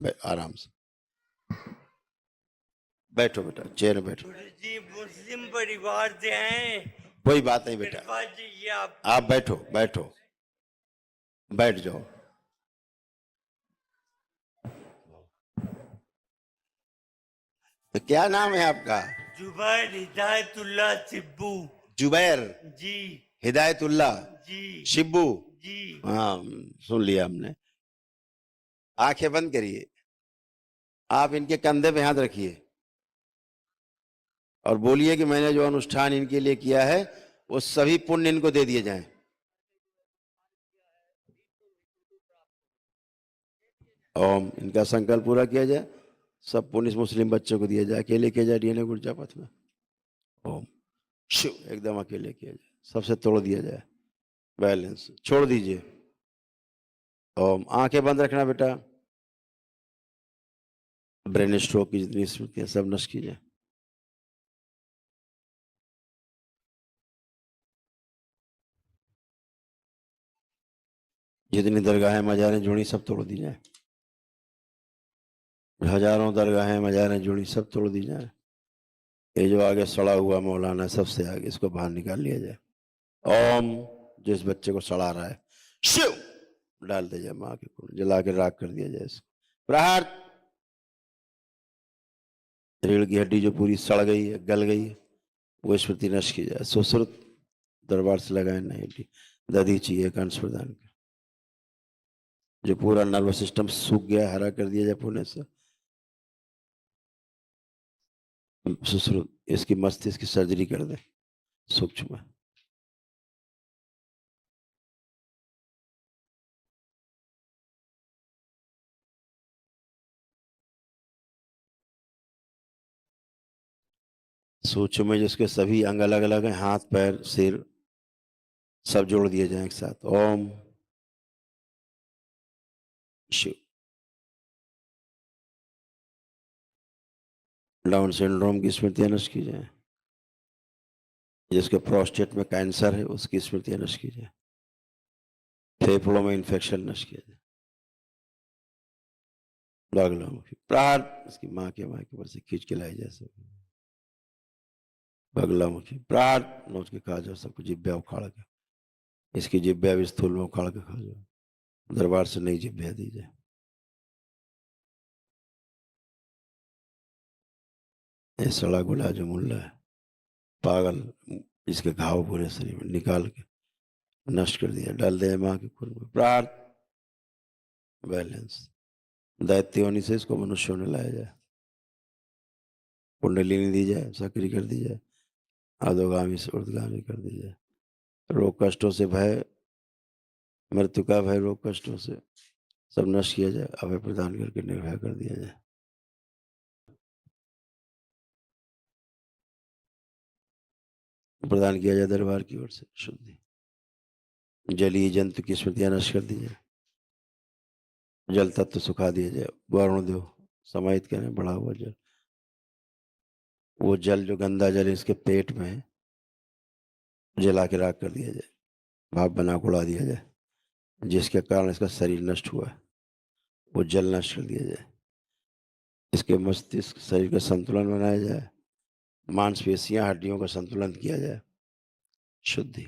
आराम से बैठो बेटा, चेयर में बैठो। जी मुस्लिम परिवार से हैं। कोई बात नहीं बेटा, कृपा जी आप बैठो बैठो, बैठ जाओ। तो क्या नाम है आपका? जुबैर हिदायतुल्लाह सिब्बू। जुबैर जी हिदायतुल्लाह जी शिब्बू। जी। हाँ, सुन लिया हमने। आंखें बंद करिए, आप इनके कंधे पे हाथ रखिए और बोलिए कि मैंने जो अनुष्ठान इनके लिए किया है वो सभी पुण्य इनको दे दिए जाएं। ओम, इनका संकल्प पूरा किया जाए, सब पुण्य इस मुस्लिम बच्चों को दिया जाए। अकेले किया जाए डीएनए गुर्जापथ में। ओम शिव, एकदम अकेले किया जाए, सबसे तोड़ दिया जाए, बैलेंस छोड़ दीजिए। ओम, आंखें बंद रखना बेटा। ब्रेन स्ट्रोक की जितनी स्मृतियां सब नष्ट कीजिए। जितनी दरगाहें मजारें जुड़ी सब तोड़ दी जाए, हजारों दरगाहें मजारें जुड़ी सब तोड़ दी जाए। ये जो आगे सड़ा हुआ मौलाना सबसे आगे, इसको बाहर निकाल लिया जाए। ओम, जिस बच्चे को सड़ा रहा है शिव डाल दे जाए, माँ के खून जला के राख कर दिया जाए इसको। प्रहार, रीढ़ की हड्डी जो पूरी सड़ गई है, गल गई है, वो स्मृति नष्ट की जाए। सुश्रुत दरबार से लगाए नहीं हड्डी, दधी चाहिए कंठ प्रदान कर। जो पूरा नर्वस सिस्टम सूख गया, हरा कर दिया जाए पुणे से। सुश्रुत, इसकी मस्तिष्क की सर्जरी कर दे सूक्ष्म। सूक्ष्म में जिसके सभी अंग अलग अलग हैं, हाथ पैर सिर सब जोड़ दिए जाए एक साथ। ओम शिव। डाउन सिंड्रोम की स्मृतियां नष्ट की जाए, जिसके प्रोस्टेट में कैंसर है उसकी स्मृतियां नष्ट की जाए, फेफड़ों में इंफेक्शन नष्ट किया जाए। बगलामुखी प्रहार, इसकी माँ के ऊपर से खींच के लाई जाए। बगलामुखी प्रहार, नोच के खा जाओ सबको, जिब्बिया उखाड़ के, इसकी जिब्बिया भी स्थूल में उखाड़ के खा जाओ। दरबार से नई जिब्बिया दी जाए। ये सड़ा गुला जो मुल्ला है पागल, इसके घाव पूरे शरीर में निकाल के नष्ट कर दिया, डाल दिया माँ के खून में। प्रहार, बैलेंस, दैत्य होने से इसको मनुष्य में लाया जाए। कुंडलिनी दी जाए, सक्रिय कर दी जाए, अधोगामी से ऊर्ध्वगामी कर दी जाए। रोग कष्टों से भय, मृत्यु का भय, रोग कष्टों से सब नष्ट किया जाए, अभय प्रदान करके निर्भय कर दिया जाए। प्रदान किया जाए दरबार की ओर से शुद्धि। जलीय जंतु की स्मृतियां नष्ट कर दी जाए, जल तत्व सुखा दिया जाए। वरुण देव समाहित करें बढ़ा हुआ जल, वो जल जो गंदा जल इसके पेट में है जला के राख कर दिया जाए, भाप बना के उड़ा दिया जाए, जिसके कारण इसका शरीर नष्ट हुआ है वो जल नष्ट कर दिया जाए। इसके मस्तिष्क शरीर का संतुलन बनाया जाए, मांसपेशियां हड्डियों का संतुलन किया जाए, शुद्धि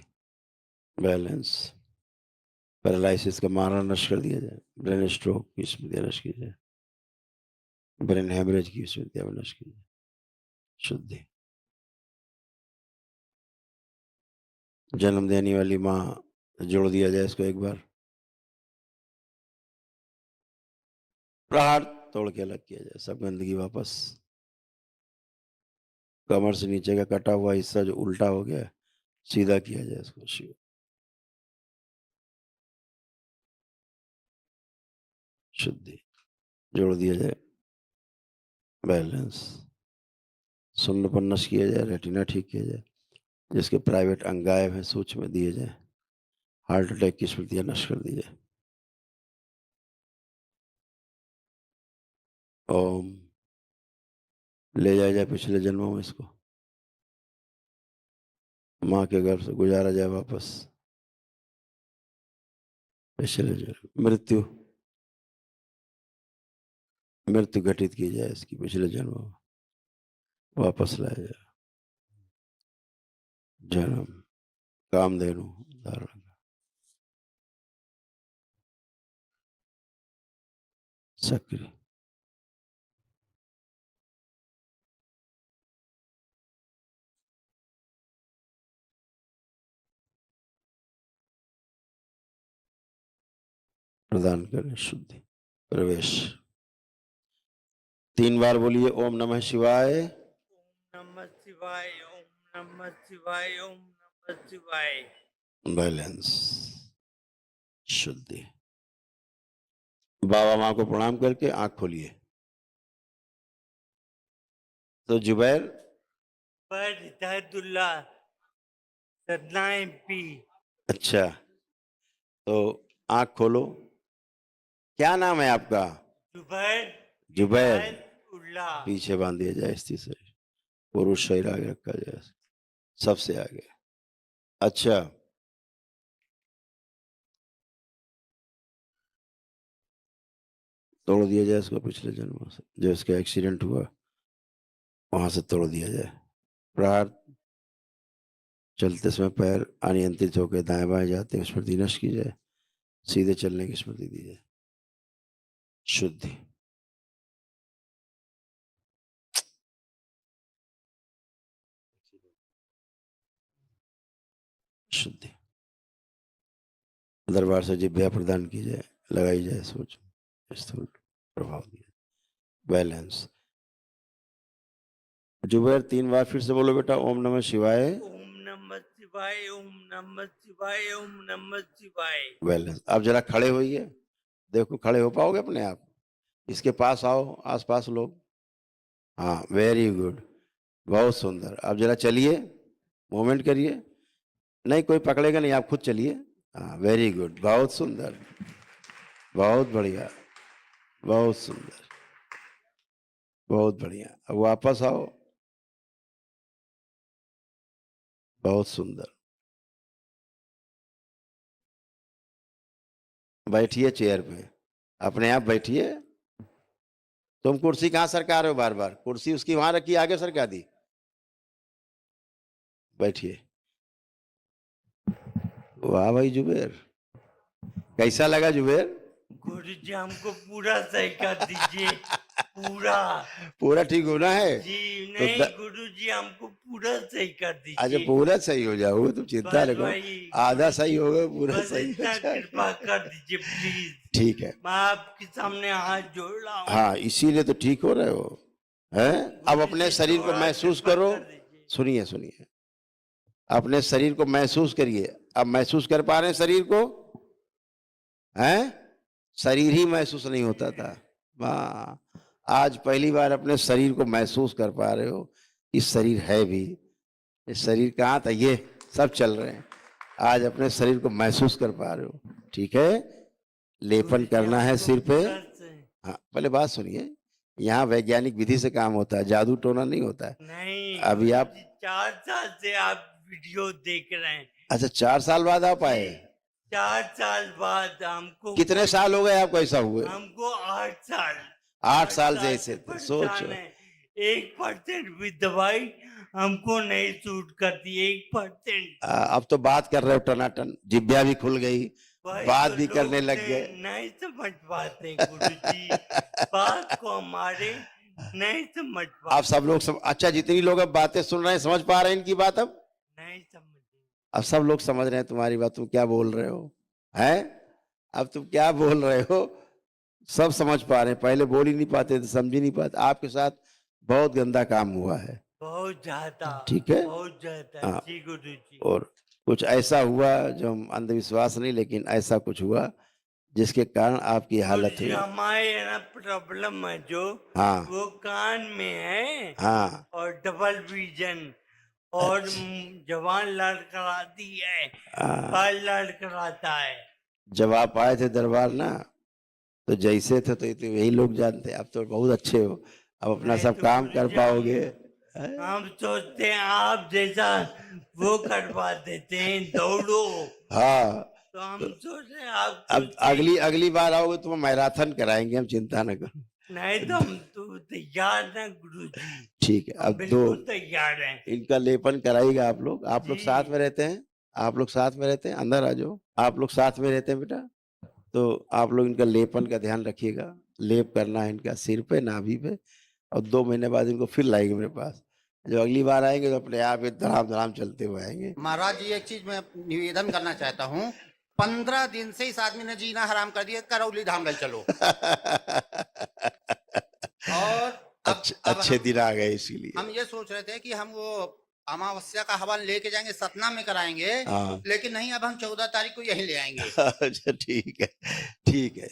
बैलेंस। पैरालिसिस का मारा नष्ट कर दिया जाए, ब्रेन स्ट्रोक की स्मृतियां नष्ट की जाए, ब्रेन हेमरेज की स्मृतियां नष्ट की जाए, शुद्धि। जन्म देने वाली माँ जोड़ दिया जाए इसको एक बार। प्रहार, तोड़ के अलग किया जाए, सब गंदगी वापस। कमर से नीचे का कटा हुआ हिस्सा जो उल्टा हो गया सीधा किया जाए इसको शिव। शुद्धि, जोड़ दिया जाए, बैलेंस। सुन्नपन नष्ट किया जाए, रेटिना ठीक किया जाए, जिसके प्राइवेट अंग गायब है सूक्ष्म में दिए जाए, हार्ट अटैक की स्मृतियां नष्ट कर दी जाए। ओम, ले जाया जाए पिछले जन्मों में इसको, माँ के गर्भ से गुजारा जाए वापस पिछले जन्म। मृत्यु, मृत्यु घटित की जाए इसकी पिछले जन्म में, वापस लाया जाए। जन्म कामधेनु धारण, सक्रिय प्रदान करें शुद्धि प्रवेश। 3 बार बोलिए ओम नमः शिवाय। नमः शिवाय, ओम नमः शिवाय, ओम नमः शिवाय। बैलेंस शुद्धि। बाबा माँ को प्रणाम करके आंख खोलिए। तो जुबैर पर हिदायतुल्ला सदना MP। अच्छा, तो आंख खोलो। क्या नाम है आपका? जुबैर जुबैर। हिदायतुल्ला। पीछे बांध दिया जाए स्थिति से, पुरुष शरीर आगे रखा जाए, सबसे आगे। अच्छा, तोड़ दिया जाए इसको पिछले जन्म से, जो इसका एक्सीडेंट हुआ वहां से तोड़ दिया जाए। प्रहार चलते समय पैर अनियंत्रित होकर दाएं बाएं जाते हैं, स्मृति नष्ट की जाए, सीधे चलने की स्मृति दी जाए। शुद्धि। शुद्धि। दरबार से जिब्या प्रदान की जाए, लगाई जाए सोच, स्थूल प्रभाव दिया। बैलेंस। जुबैर 3 बार फिर से बोलो बेटा, ओम नमः शिवाय। ओम नमः शिवाय, ओम नमः शिवाय, ओम नमः शिवाय। बैलेंस। अब जरा खड़े होइए, देखो खड़े हो पाओगे अपने आप? इसके पास आओ, आसपास लोग। हाँ, वेरी गुड, बहुत सुंदर। अब जरा चलिए, मूवमेंट करिए। नहीं कोई पकड़ेगा नहीं, आप खुद चलिए। हाँ, वेरी गुड, बहुत सुंदर, बहुत बढ़िया, बहुत सुंदर, बहुत बढ़िया। अब वापस आओ, बहुत सुंदर। बैठिए चेयर पे, अपने आप बैठिए। तुम कुर्सी कहाँ सरका रहे हो बार बार? कुर्सी उसकी वहां रखी, आगे सरका दी। बैठिए। वाह भाई जुबेर, कैसा लगा जुबेर? गुरु जी हमको पूरा सही कर दीजिए, पूरा। पूरा ठीक होना है जी तो नहीं गुरु जी, हमको पूरा सही कर अच्छा, दीजिए। पूरा सही हो जाओगे, तुम चिंता बस न करो। भाई, आधा गुरु सही जी, होगा, पूरा बस सही हो इतना जाएगा। कृपा कर दीजिए प्लीज। ठीक है, मैं आपके सामने हाथ जोड़ रहा हूँ। हाँ इसीलिए तो ठीक हो रहे हो, हैं? अब गुरु अपने जी, शरीर को थोड़ा महसूस कृपा करो। कर दीजिए। सुनिए सुनिए, अपने शरीर को महसूस करिए। अब महसूस कर पा रहे हैं शरीर को? हैं? शरीर ही महसूस नहीं होता था, वाह, आज पहली बार अपने शरीर को महसूस कर पा रहे हो। इस शरीर है भी, इस शरीर कहाँ था, ये सब चल रहे हैं, आज अपने शरीर को महसूस कर पा रहे हो। ठीक है, लेपन गुरु जी, करना है हमको सिर पे। पूरा से- हाँ, पहले बात सुनिए, यहाँ वैज्ञानिक विधि से काम होता है, जादू टोना नहीं होता है। नहीं अभी गुरु आप, जी, 4 साल से आप वीडियो देख रहे हैं। अच्छा 4 साल बाद आप आए? 4 साल बाद हमको कितने साल हो गए आपको ऐसा हुए? हमको 8 साल 8 साल से ऐसे थे, परेशान सोचो। है। 1% भी दवाई हमको नहीं सूट करती, 1%। अब तो बात कर रहे हो टनाटन, जिब्या भी खुल गई, भाई बात तो भी लोग करने लग गए। नहीं समझ पाते गुरु जी, बात को हमारे नहीं समझ पाते। अब सब लोग अच्छा, जितनी लोग अब बातें सुन रहे हैं समझ पा रहे हैं इनकी बात? अब नहीं समझ। अब सब लोग समझ रहे हैं तुम्हारी बात, तुम क्या बोल रहे हो, हैं? अब तुम क्या बोल रहे हो, सब समझ पा रहे हैं। पहले बोल ही नहीं पाते थे, समझ ही नहीं पाते। आपके साथ बहुत गंदा काम हुआ है, बहुत ज्यादा, ठीक है? बहुत ज्यादा हाँ, जी गुरु जी। और कुछ ऐसा हुआ जो हम अंधविश्वास नहीं, लेकिन ऐसा कुछ हुआ जिसके कारण आपकी गुरु हालत जी हुई। हमारे ना प्रॉब्लम है जो, हाँ वो कान में है हाँ, और डबल विजन, और अच्छा, जवान लड़खड़ाती है, हाँ। बाल लड़खड़ाता है। जब आप आए थे दरबार ना, तो जैसे थे तो यही लोग जानते, अब तो बहुत अच्छे हो, अब अपना नहीं सब तो काम गुरु कर जी, पाओगे। हम सोचते हैं आप जैसा वो करवा देते हैं, दौड़ो। हाँ, तो हम तो सोच रहे हैं आप अब सोचते हैं अगली अगली बार आओगे तो मैराथन कराएंगे हम, चिंता न करो। नहीं तो हम तो तैयार हैं गुरुजी, ठीक है, हम अब बिल्कुल 2 तैयार हैं। इनका लेपन कराइएगा आप लोग। आप लोग साथ जी। में रहते हैं? आप लोग साथ में रहते हैं? अंदर आ जाओ। आप लोग साथ में रहते हैं बेटा? तो आप लोग इनका लेपन का ध्यान रखिएगा। लेप करना है इनका सिर पे, नाभि पे, और 2 महीने बाद इनको फिर लाएँगे मेरे पास। जब अगली बार आएँगे तो अपने आप ये धड़ाम-धड़ाम चलते हुए आएँगे। महाराज जी, एक चीज मैं निवेदन करना चाहता हूँ। 15 दिन से इस आदमी ने जीना हराम कर दिया। करौली धाम ले चलो। और अब अच्छे दिन आ गए इसीलिए। हम ये सोच रहे थे कि हम वो अमावस्या का हवन लेके जाएंगे, सतना में कराएंगे। हाँ। लेकिन नहीं, अब हम 14 तारीख को यहीं ले आएंगे। अच्छा, ठीक है, ठीक है।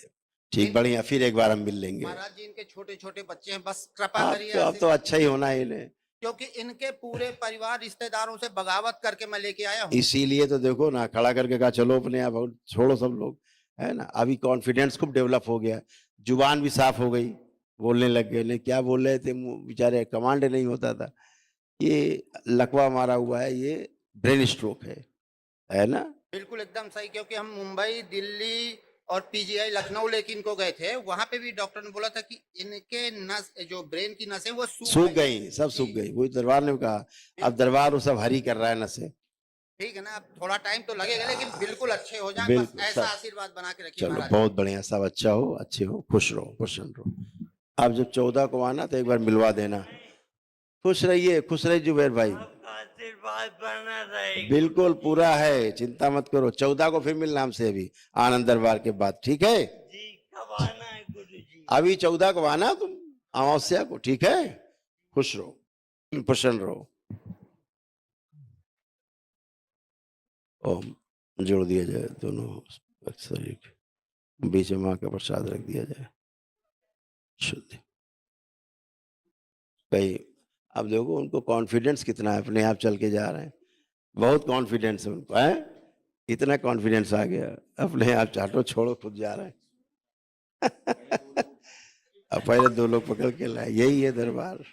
ठीक, बढ़िया, फिर एक बार हम मिल लेंगे। महाराज जी, इनके छोटे छोटे बच्चे हैं, बस कृपा अब करिए, तो आशीर्वाद अच्छा ही होना है इन्हें। क्योंकि इनके पूरे परिवार रिश्तेदारों से बगावत करके मैं लेके आया हूँ। इसीलिए तो देखो ना, खड़ा करके कहा चलो अपने आप, और छोड़ो सब लोग, है ना। अभी कॉन्फिडेंस खूब डेवलप हो गया, जुबान भी साफ हो गई, बोलने लग गए। नहीं क्या बोल रहे थे, बेचारे कमांड नहीं होता था। ये लकवा मारा हुआ है, ये ब्रेन स्ट्रोक है ना। बिल्कुल एकदम सही, क्योंकि हम मुंबई, दिल्ली और पीजीआई लखनऊ लेके इनको गए थे। वहां पे भी डॉक्टर ने बोला था कि इनके नस, जो ब्रेन की नसें, वो सूख गई, सब सूख जी। गई। वही दरबार ने कहा, अब दरबार वो सब हरी कर रहा है नसें। ठीक है ना, अब थोड़ा टाइम तो लगेगा, लेकिन बिल्कुल अच्छे हो जाएं। बस बिल्कुल ऐसा सब। आशीर्वाद बना के रखिए चलो महाराज। बहुत बढ़िया, सब अच्छा हो, अच्छे हो, खुश रहो, प्रसन्न रहो। आप जब 14 को आना तो एक बार मिलवा देना। खुश रहिए जुबैर भाई। आपका आशीर्वाद बना रहे बिल्कुल गुरुजी। पूरा है, चिंता मत करो। 14 को फिर मिलना हमसे, अभी आनंद दरबार के बाद, ठीक है। जी, कब आना है गुरुजी? अभी 14 को आना तुम, अमावस्या को, ठीक है। खुश रहो, प्रसन्न रहो। ओम जोड़ दिया जाए दोनों शरीर, बीच में माँ का प्रसाद रख दिया जाए, शुद्ध। कहीं अब देखो उनको कॉन्फिडेंस कितना है, अपने आप चल के जा रहे हैं। बहुत कॉन्फिडेंस है उनको, है। इतना कॉन्फिडेंस आ गया, अपने आप चाटो छोड़ो खुद जा रहे हैं। अब पहले 2 लोग पकड़ के लाए, यही है दरबार,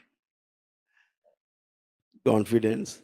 कॉन्फिडेंस।